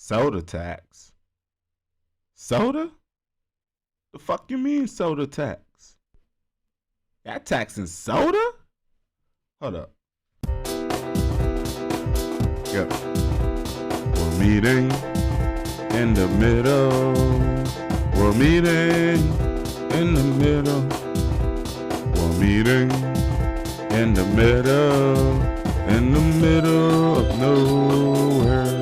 Soda tax? Soda? The fuck you mean soda tax? That taxing soda? Hold up. Yep. We're meeting in the middle. We're meeting in the middle. We're meeting in the middle of nowhere.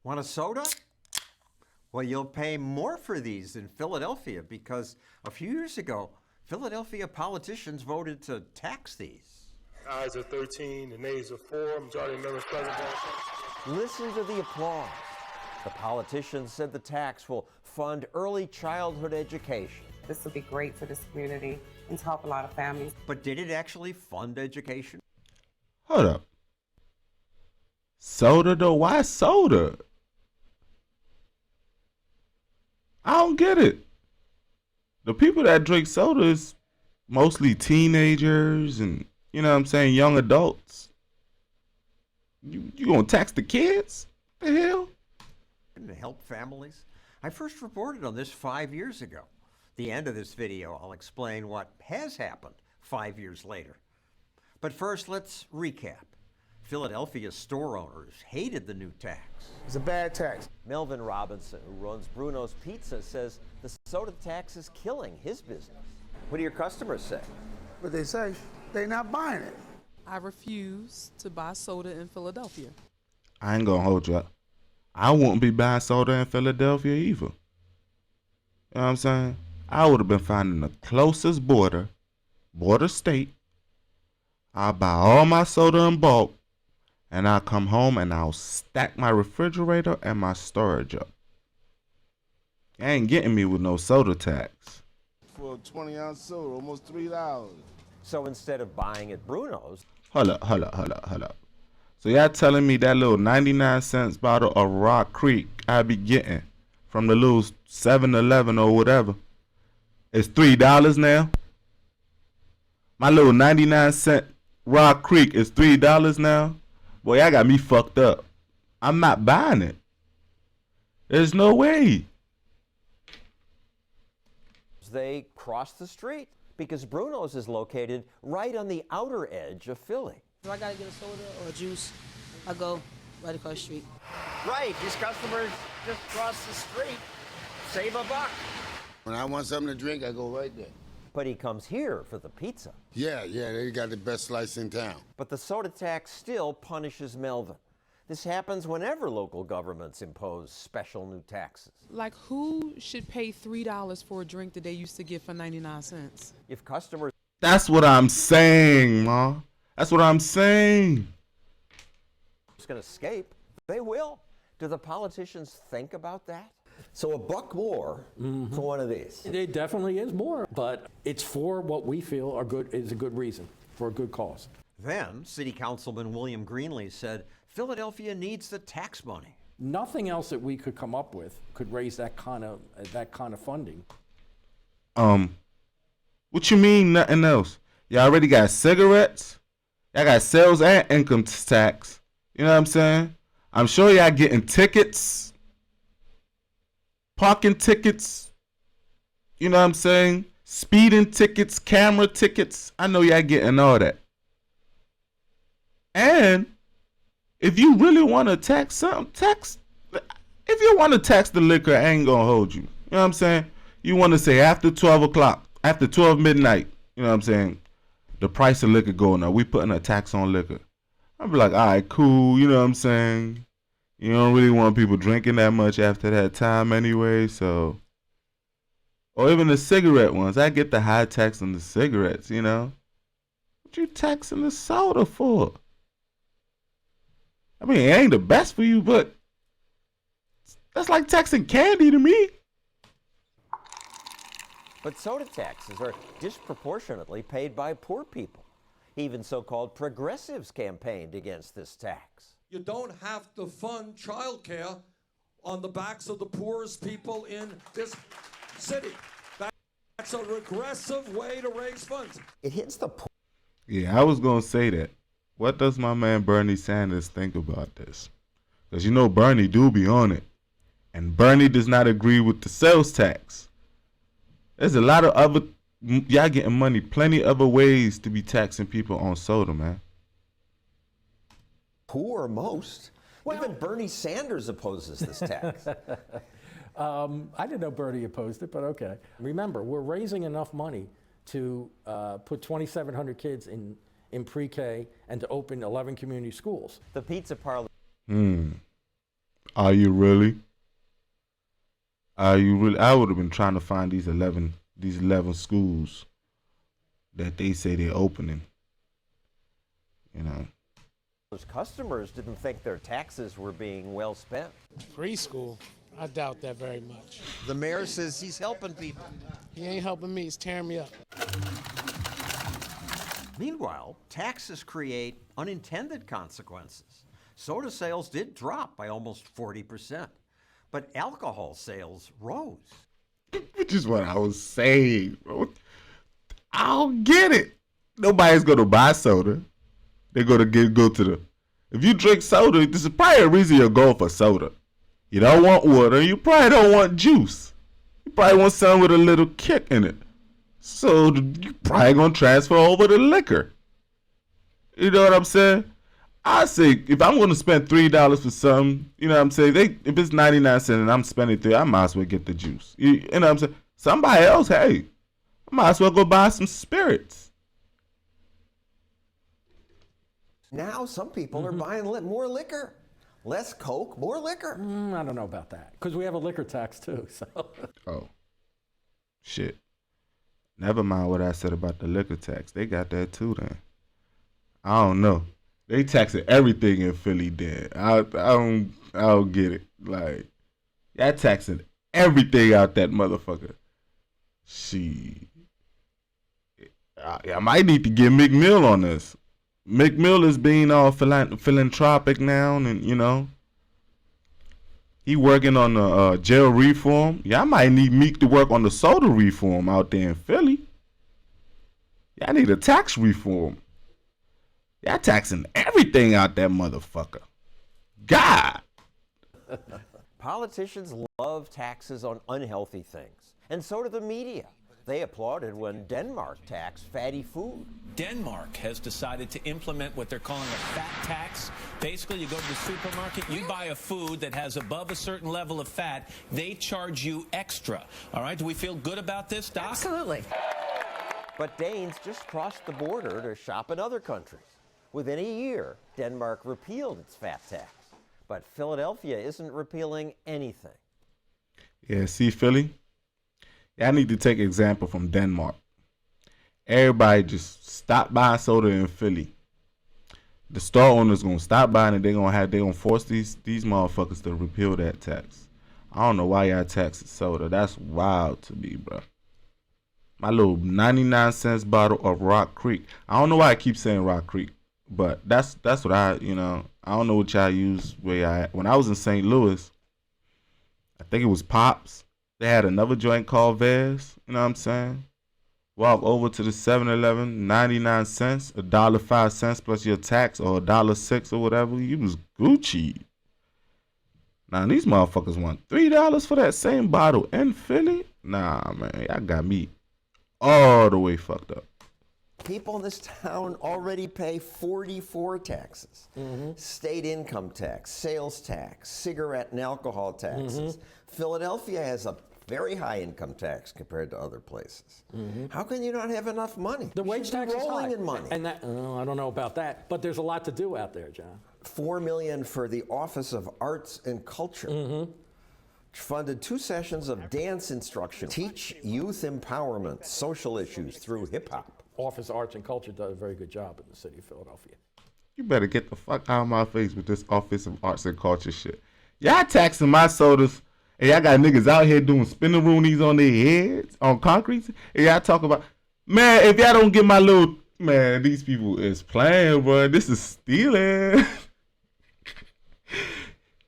Want a soda? Well, you'll pay more for these in Philadelphia because a few years ago, Philadelphia politicians voted to tax these. Ayes are 13, the nays are 4, majority of members present. Listen to the applause. The politicians said the tax will fund early childhood education. This will be great for this community and to help a lot of families. But did it actually fund education? Hold up. Soda though? Why soda? I don't get it. The people that drink soda is mostly teenagers and, you know what I'm saying, young adults. You gonna tax the kids? The hell? To help families? I first reported on this 5 years ago. The end of this video, I'll explain what has happened 5 years later. But first, let's recap. Philadelphia store owners hated the new tax. It's a bad tax. Melvin Robinson, who runs Bruno's Pizza, says the soda tax is killing his business. What do your customers say? But they say they're not buying it. I refuse to buy soda in Philadelphia. I ain't gonna hold you up. I wouldn't be buying soda in Philadelphia either. You know what I'm saying? I would have been finding the closest border state. I'll buy all my soda in bulk, and I'll come home and I'll stack my refrigerator and my storage up. You ain't getting me with no soda tax. For a 20-ounce soda, almost $3. So instead of buying at Bruno's, Hold up. So y'all telling me that little 99-cent bottle of Rock Creek I be getting from the little 7-Eleven or whatever is $3 now? My little 99-cent Rock Creek is $3 now? Boy, y'all got me fucked up. I'm not buying it. There's no way. they cross the street because Bruno's is located right on the outer edge of Philly. If I gotta get a soda or a juice, I go right across the street. Right, these customers just cross the street, save a buck. When I want something to drink, I go right there. But he comes here for the pizza. Yeah, they got the best slice in town. But the soda tax still punishes Melvin. This happens whenever local governments impose special new taxes. Like, who should pay $3 for a drink that they used to get for 99 cents? If customers... That's what I'm saying, Ma. That's what I'm saying. ...can escape, they will. Do the politicians think about that? So a buck more for one of these. It definitely is more, but it's for what we feel is a good reason, for a good cause. Then, City Councilman William Greenlee said Philadelphia needs the tax money. Nothing else that we could come up with could raise that kind of funding. What you mean nothing else? Y'all already got cigarettes. Y'all got sales and income tax. You know what I'm saying? I'm sure y'all getting tickets, parking tickets. You know what I'm saying? Speeding tickets, camera tickets. I know y'all getting all that. And if you really want to tax something, tax. If you want to tax the liquor, I ain't gonna hold you. You know what I'm saying? You want to say after 12 o'clock, after 12 midnight. You know what I'm saying? The price of liquor going up. We putting a tax on liquor. I'll be like, all right, cool. You know what I'm saying? You don't really want people drinking that much after that time anyway, so. Or even the cigarette ones. I get the high tax on the cigarettes, you know? What you taxing the soda for? I mean, it ain't the best for you, but that's like taxing candy to me. But soda taxes are disproportionately paid by poor people. Even so-called progressives campaigned against this tax. You don't have to fund childcare on the backs of the poorest people in this city. That's a regressive way to raise funds. It hits the poor. Yeah, I was gonna say that. What does my man Bernie Sanders think about this? Because you know Bernie do be on it. And Bernie does not agree with the sales tax. There's a lot of other, y'all getting money, plenty other ways to be taxing people on soda, man. Poor most. Even Bernie Sanders opposes this tax. I didn't know Bernie opposed it, but okay. Remember, we're raising enough money to put 2,700 kids in pre-K and to open 11 community schools. The pizza parlor. Are you really? Are you really? I would have been trying to find these 11 schools that they say they're opening. You know. Those customers didn't think their taxes were being well spent. Preschool, I doubt that very much. The mayor says he's helping people. He ain't helping me, he's tearing me up. Meanwhile, taxes create unintended consequences. Soda sales did drop by almost 40%, but alcohol sales rose. Which is what I was saying, bro. I don't get it. Nobody's gonna buy soda. They're gonna go to the. If you drink soda, this is probably a reason you'll go for soda. You don't want water. You probably don't want juice. You probably want something with a little kick in it. So you probably gonna transfer over to liquor. You know what I'm saying? I say if I'm gonna spend $3 for something, you know what I'm saying? If it's 99 cents and I'm spending $3, I might as well get the juice. You know what I'm saying? Somebody else, hey, I might as well go buy some spirits. Now some people are buying more liquor. Less Coke, more liquor. I don't know about that, because we have a liquor tax too. So. Oh, shit. Never mind what I said about the liquor tax. They got that too then. I don't know. They taxing everything in Philly then. I don't get it. Like, y'all taxing everything out that motherfucker. I might need to get McMill on this. McMill is being all philanthropic now, and you know, he working on the jail reform. Yeah, I might need Meek to work on the soda reform out there in Philly. Yeah, I need a tax reform. Y'all taxing everything out that motherfucker. God. Politicians love taxes on unhealthy things, and so do the media. They applauded when Denmark taxed fatty food. Denmark has decided to implement what they're calling a fat tax. Basically, you go to the supermarket, you buy a food that has above a certain level of fat, they charge you extra. All right, do we feel good about this, Doc? Absolutely. But Danes just crossed the border to shop in other countries. Within a year, Denmark repealed its fat tax. But Philadelphia isn't repealing anything. Yeah, see, Philly? Yeah, I need to take example from Denmark. Everybody just stop buying soda in Philly. The store owners gonna stop buying it. They gonna force these motherfuckers to repeal that tax. I don't know why y'all taxing soda. That's wild to me, bro. My little 99 cents bottle of Rock Creek. I don't know why I keep saying Rock Creek, but that's what I don't know what y'all use where y'all at. When I was in St. Louis, I think it was Pops. They had another joint called Vez, you know what I'm saying? Walk over to the 7-Eleven, 99 cents, $1.05 plus your tax, or $1.06 or whatever. You was Gucci. Now these motherfuckers want $3 for that same bottle in Philly? Nah, man, y'all got me all the way fucked up. People in this town already pay 44 taxes. State income tax, sales tax, cigarette and alcohol taxes. Philadelphia has a very high income tax compared to other places. How can you not have enough money? The wage tax is rolling high. in money. And that, I don't know about that, but there's a lot to do out there, John. $4 million for the Office of Arts and Culture. Which funded 2 sessions of dance instruction. Teach youth empowerment, social issues through hip hop. Office of Arts and Culture does a very good job in the city of Philadelphia. You better get the fuck out of my face with this Office of Arts and Culture shit. Y'all taxing my sodas, and y'all got niggas out here doing spinning roonies on their heads, on concrete, and y'all talk about, man, if y'all don't get my little, man, these people is playing, bro. This is stealing.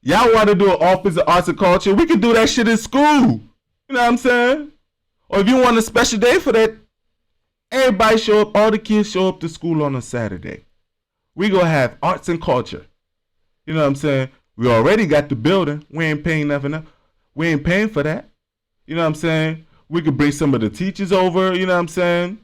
Y'all want to do an office of arts and culture? We can do that shit in school. You know what I'm saying? Or if you want a special day for that, everybody show up. All the kids show up to school on a Saturday. We gonna have arts and culture. You know what I'm saying? We already got the building. We ain't paying nothing else. We ain't paying for that. You know what I'm saying? We could bring some of the teachers over. You know what I'm saying?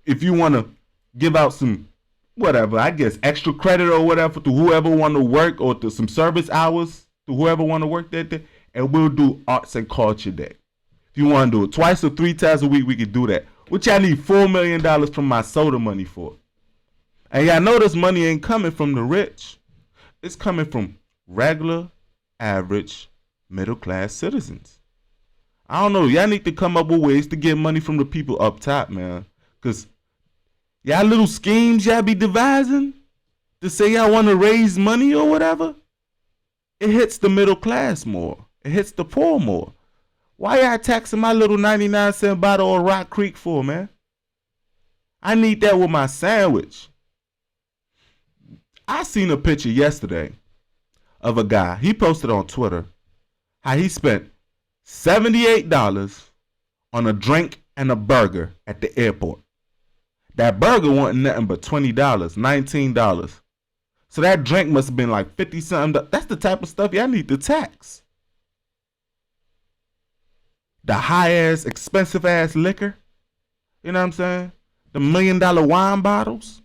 If you want to give out some, whatever, I guess, extra credit or whatever to whoever want to work, or to some service hours to whoever want to work that day, and we'll do arts and culture day. If you want to do it twice or 3 times a week, we could do that. Which I need $4 million from my soda money for. And y'all know this money ain't coming from the rich. It's coming from regular, average, middle-class citizens. I don't know. Y'all need to come up with ways to get money from the people up top, man. Because y'all little schemes y'all be devising to say y'all want to raise money or whatever, it hits the middle class more. It hits the poor more. Why y'all taxing my little 99-cent bottle of Rock Creek for, man? I need that with my sandwich. I seen a picture yesterday of a guy. He posted on Twitter how he spent $78 on a drink and a burger at the airport. That burger wasn't nothing but $20, $19. So that drink must have been like 50-something. That's the type of stuff y'all need to tax. The high-ass, expensive-ass liquor. You know what I'm saying? The $1 million wine bottles.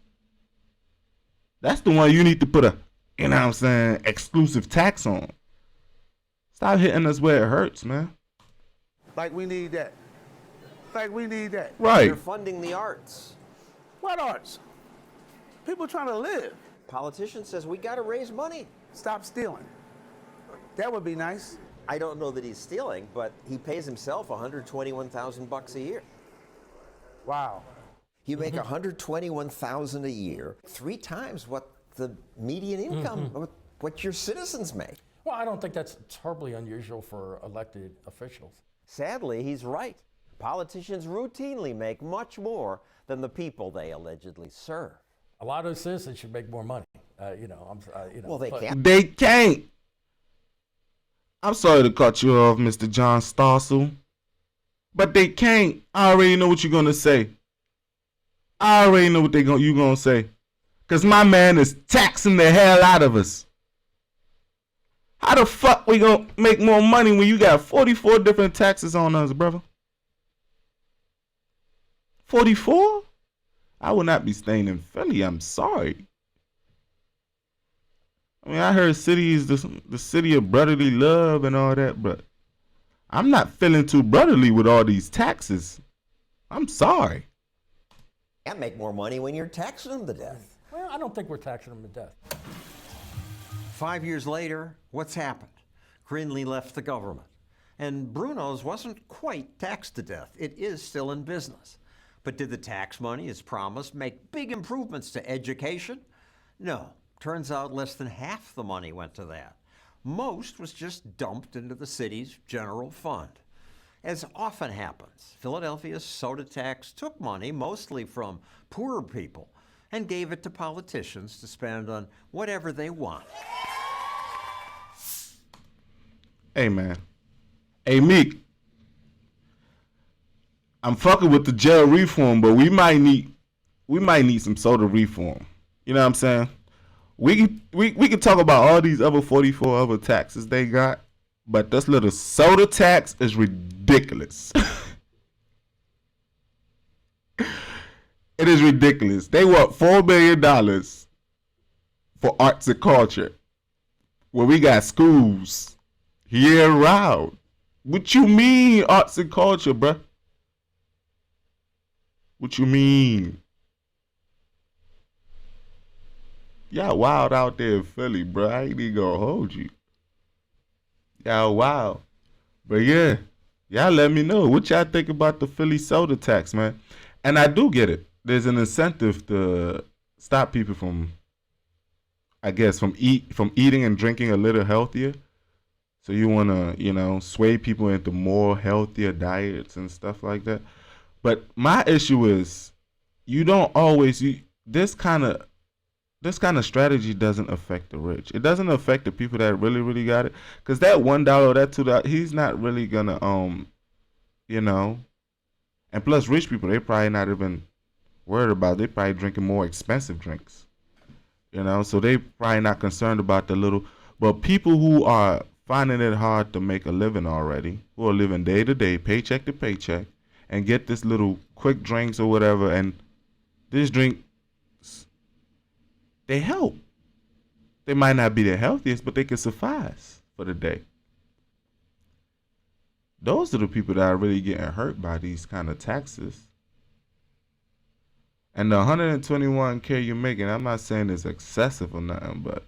That's the one you need to put a, you know what I'm saying, exclusive tax on. Stop hitting us where it hurts, man. Like we need that. Like we need that. Right. You're funding the arts. What arts? People trying to live. Politician says we got to raise money. Stop stealing. That would be nice. I don't know that he's stealing, but he pays himself $121,000 a year. Wow. You make $121,000 a year, 3 times what the median income, what your citizens make. Well, I don't think that's terribly unusual for elected officials. Sadly, he's right. Politicians routinely make much more than the people they allegedly serve. A lot of citizens should make more money. Well, they can't. They can't. I'm sorry to cut you off, Mr. John Stossel, but they can't. I already know what you're gonna say. I already know what you gonna say, cause my man is taxing the hell out of us. How the fuck we gonna make more money when you got 44 different taxes on us, brother? 44? I will not be staying in Philly. I'm sorry. I mean, I heard city is the city of brotherly love and all that, but I'm not feeling too brotherly with all these taxes. I'm sorry. Can't make more money when you're taxing them to death. Well, I don't think we're taxing them to death. 5 years later, what's happened? Grinley left the government, and Bruno's wasn't quite taxed to death. It is still in business. But did the tax money, as promised, make big improvements to education? No. Turns out less than half the money went to that. Most was just dumped into the city's general fund. As often happens, Philadelphia's soda tax took money, mostly from poorer people, and gave it to politicians to spend on whatever they want. Hey, man. Hey, Meek. I'm fucking with the jail reform, but we might need some soda reform. You know what I'm saying? We can talk about all these other 44 other taxes they got, but this little soda tax is ridiculous. It is ridiculous. They want $4 billion for arts and culture, where we got schools year round. What you mean, arts and culture, bruh? What you mean? Y'all wild out there in Philly, bro. I ain't even gonna hold you. Y'all wild. But yeah, y'all let me know what y'all think about the Philly soda tax, man. And I do get it. There's an incentive to stop people from, I guess, from eating and drinking a little healthier. So you wanna, sway people into more healthier diets and stuff like that. But my issue is, you don't always this kind of this kind of strategy doesn't affect the rich. It doesn't affect the people that really, really got it. Cause that $1 or that $2, he's not really gonna you know. And plus, rich people, they probably not even worried about it. They probably drinking more expensive drinks. You know, so they probably not concerned about the little. But people who are finding it hard to make a living already, who are living day to day, paycheck to paycheck, and get this little quick drinks or whatever, and this drink, they help. They might not be the healthiest, but they can suffice for the day. Those are the people that are really getting hurt by these kind of taxes. And the $121K you're making, I'm not saying it's excessive or nothing, but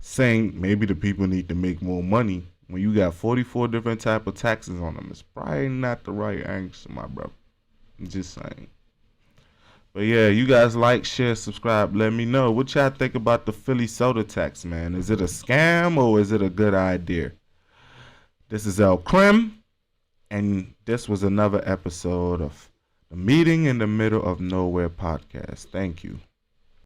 saying maybe the people need to make more money when you got 44 different type of taxes on them, it's probably not the right answer, my brother. I'm just saying. But yeah, you guys like, share, subscribe. Let me know what y'all think about the Philly soda tax, man. Is it a scam or is it a good idea? This is El Krim, and this was another episode of the Meeting in the Middle of Nowhere podcast. Thank you.